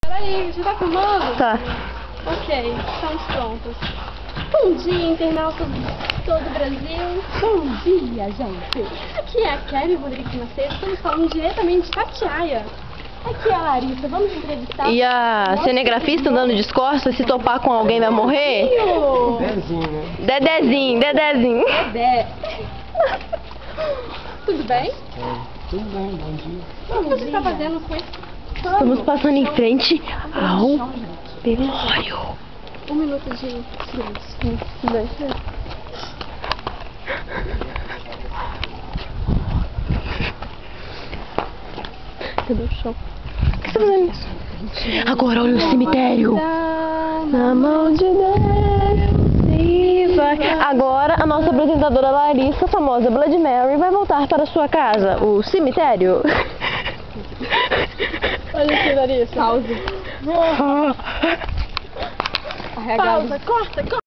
Peraí, já tá filmando? Tá. Ok, estamos prontos. Bom dia, internauta todo o Brasil. Bom dia, gente. Aqui é a Kevin Rodrigues Macedo, estamos falando diretamente de Itatiaia. Aqui é a Larissa, vamos entrevistar... E a cinegrafista andando de costas, se topar com alguém vai morrer? Dedezinho, né? Dedezinho. Dedé. Tudo bem? Tudo bem, bom dia. O que você está fazendo com esse pano? Estamos passando em frente ao velório. 1 minuto de silêncio. Cadê o chão? O que você tá fazendo isso? Agora olha o cemitério. Na mão de Deus e vai. Agora a nossa apresentadora Larissa, famosa Bloody Mary, vai voltar para sua casa, o cemitério. Olha aqui, Larissa. Pausa. Pausa, corta.